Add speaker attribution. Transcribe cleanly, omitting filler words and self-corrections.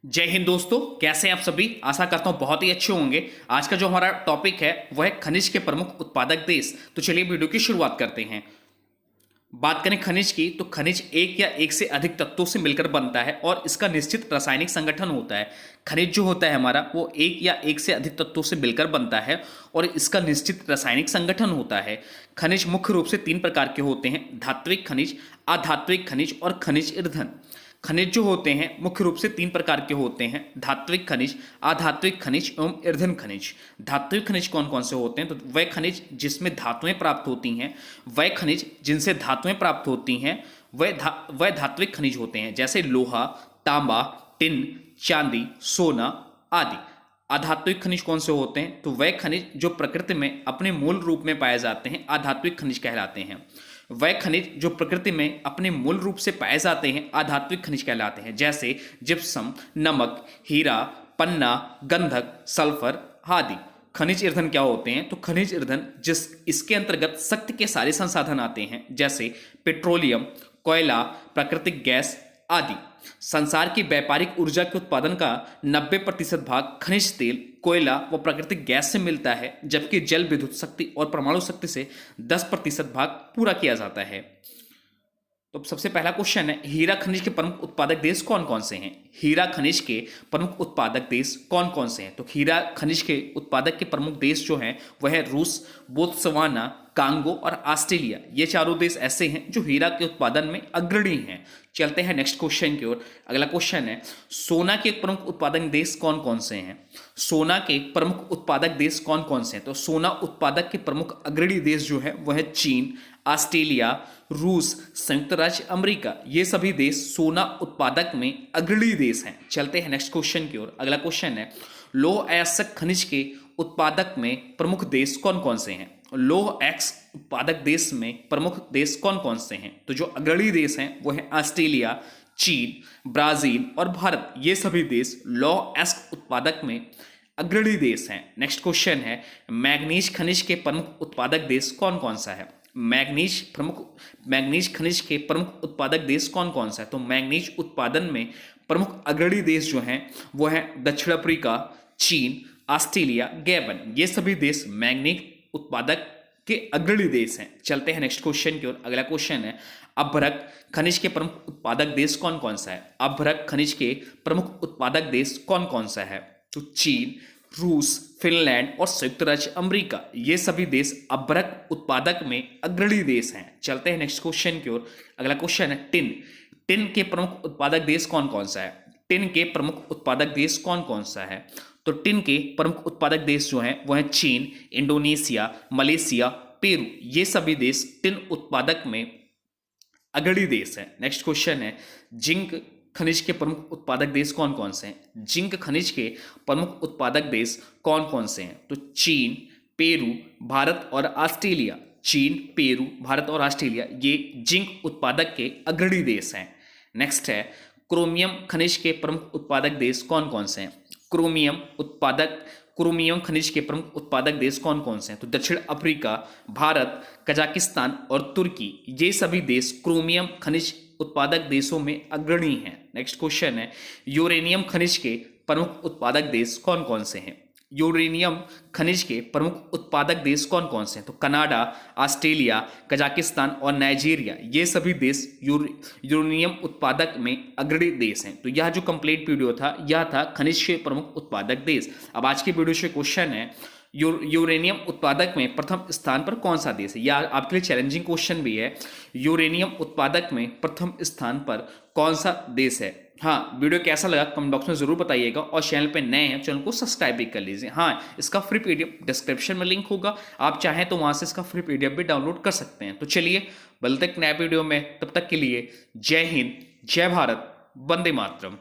Speaker 1: जय हिंद दोस्तों, कैसे हैं आप सभी। आशा करता हूं बहुत ही अच्छे होंगे। आज का जो हमारा टॉपिक है वह है खनिज के प्रमुख उत्पादक देश। तो चलिए वीडियो की शुरुआत करते हैं। बात करें खनिज की, तो खनिज एक या एक से अधिक तत्वों से मिलकर बनता है और इसका निश्चित रासायनिक संगठन होता है। खनिज जो होता है हमारा वो एक या एक से अधिक तत्वों से मिलकर बनता है और इसका निश्चित रासायनिक संगठन होता है। खनिज मुख्य रूप से तीन प्रकार के होते हैं: धात्विक खनिज, अधात्विक खनिज और खनिज ईंधन। खनिज जो होते हैं मुख्य रूप से तीन प्रकार के होते हैं: धात्विक खनिज, अधात्विक खनिज एवं ईंधन खनिज। धात्विक खनिज कौन कौन से होते हैं? तो वह खनिज जिसमें धातुएं प्राप्त होती हैं, वह खनिज जिनसे धातुएं प्राप्त होती हैं वह धात्विक खनिज होते हैं, जैसे लोहा, तांबा, टिन, चांदी, सोना आदि। अधात्विक खनिज कौन से होते हैं? तो वह खनिज जो प्रकृति में अपने मूल रूप में पाए जाते हैं अधात्विक खनिज कहलाते हैं। वह खनिज जो प्रकृति में अपने मूल रूप से पाए जाते हैं अधात्विक खनिज कहलाते हैं, जैसे जिप्सम, नमक, हीरा, पन्ना, गंधक, सल्फर आदि। खनिज ईंधन क्या होते हैं? तो खनिज ईंधन जिस इसके अंतर्गत शक्ति के सारे संसाधन आते हैं, जैसे पेट्रोलियम, कोयला, प्राकृतिक गैस आदि। संसार की व्यापारिक ऊर्जा के उत्पादन का 90% भाग खनिज तेल, कोयला व प्राकृतिक गैस से मिलता है, जबकि जल विद्युत शक्ति और परमाणु शक्ति से 10% भाग पूरा किया जाता है। तो सबसे पहला क्वेश्चन है, हीरा खनिज के प्रमुख उत्पादक देश कौन कौन से हैं? हीरा खनिज के प्रमुख उत्पादक देश कौन कौन से हैं? तो हीरा खनिज के उत्पादक के प्रमुख देश जो हैं वह है रूस, बोत्सवाना, कांगो और ऑस्ट्रेलिया। ये चारों देश ऐसे हैं जो हीरा के उत्पादन में अग्रणी हैं। चलते हैं नेक्स्ट क्वेश्चन की ओर। अगला क्वेश्चन है, सोना के प्रमुख उत्पादक देश कौन कौन से हैं? सोना के प्रमुख उत्पादक देश कौन कौन से हैं? तो सोना उत्पादक के प्रमुख अग्रणी देश जो है वह है चीन, ऑस्ट्रेलिया, रूस, संयुक्त राज्य अमेरिका। ये सभी देश सोना उत्पादक में अग्रणी देश हैं। चलते हैं नेक्स्ट क्वेश्चन की ओर। अगला क्वेश्चन है, लौह अयस्क खनिज के उत्पादक में प्रमुख देश कौन कौन से हैं? लौह अयस्क उत्पादक देश में प्रमुख देश कौन कौन से हैं? तो जो अग्रणी देश हैं वो है ऑस्ट्रेलिया, चीन, ब्राजील और भारत। ये सभी देश लौह अयस्क उत्पादक में अग्रणी देश हैं। नेक्स्ट क्वेश्चन है, मैग्नीज खनिज के प्रमुख उत्पादक देश कौन कौन सा है? मैग्नीज खनिज के प्रमुख उत्पादक देश कौन कौन सा है? तो मैग्नीज उत्पादन में प्रमुख अग्रणी देश जो हैं वो है दक्षिण अफ्रीका, चीन, ऑस्ट्रेलिया, गैबन। ये सभी देश मैग्नीज उत्पादक के अग्रणी देश हैं। चलते हैं नेक्स्ट क्वेश्चन की ओर। अगला क्वेश्चन है, अभ्रक खनिज के प्रमुख उत्पादक देश कौन कौन सा है? अभ्रक खनिज के प्रमुख उत्पादक देश कौन कौन सा है? तो चीन, रूस, फिनलैंड और संयुक्त राज्य अमेरिका। ये सभी देश अभ्रक उत्पादक में अग्रणी देश हैं। चलते हैं नेक्स्ट क्वेश्चन की ओर। अगला क्वेश्चन है, टिन के प्रमुख उत्पादक देश कौन कौन सा है? टिन के प्रमुख उत्पादक देश कौन कौन सा है? तो टिन के प्रमुख उत्पादक देश जो हैं वह है चीन, इंडोनेशिया, मलेशिया, पेरू। ये सभी देश टिन उत्पादक में अग्रणी देश हैं। नेक्स्ट क्वेश्चन है, जिंक खनिज के प्रमुख उत्पादक देश कौन कौन से हैं? जिंक खनिज के प्रमुख उत्पादक देश कौन कौन से हैं? तो चीन, पेरू, भारत और ऑस्ट्रेलिया। चीन, पेरू, भारत और ऑस्ट्रेलिया ये जिंक उत्पादक के अग्रणी देश हैं। नेक्स्ट है, क्रोमियम खनिज के प्रमुख उत्पादक देश कौन कौन से हैं? क्रोमियम खनिज के प्रमुख उत्पादक देश कौन कौन से हैं? तो दक्षिण अफ्रीका, भारत, कजाकिस्तान और तुर्की। ये सभी देश क्रोमियम खनिज उत्पादक देशों में अग्रणी हैं। नेक्स्ट क्वेश्चन है, यूरेनियम खनिज के प्रमुख उत्पादक देश कौन कौन से हैं? यूरेनियम खनिज के प्रमुख उत्पादक देश कौन कौन से हैं? तो कनाडा, ऑस्ट्रेलिया, कजाकिस्तान और नाइजीरिया। ये सभी देश यूरेनियम उत्पादक में अग्रणी देश हैं। तो यह जो कंप्लीट वीडियो था यह था खनिज के प्रमुख उत्पादक देश। अब आज के वीडियो से क्वेश्चन है, यूरेनियम उत्पादक में प्रथम स्थान पर कौन सा देश है? यह आपके लिए चैलेंजिंग क्वेश्चन भी है। यूरेनियम उत्पादक में प्रथम स्थान पर कौन सा देश है? हाँ, वीडियो कैसा लगा कमेंट बॉक्स में जरूर बताइएगा और चैनल पे नए हैं चैनल को सब्सक्राइब भी कर लीजिए। हाँ, इसका फ्री पीडीएफ डिस्क्रिप्शन में लिंक होगा, आप चाहें तो वहां से इसका फ्री पीडीएफ भी डाउनलोड कर सकते हैं। तो चलिए मिलते हैं नए वीडियो में, तब तक के लिए जय हिंद, जय भारत, वंदे मातरम।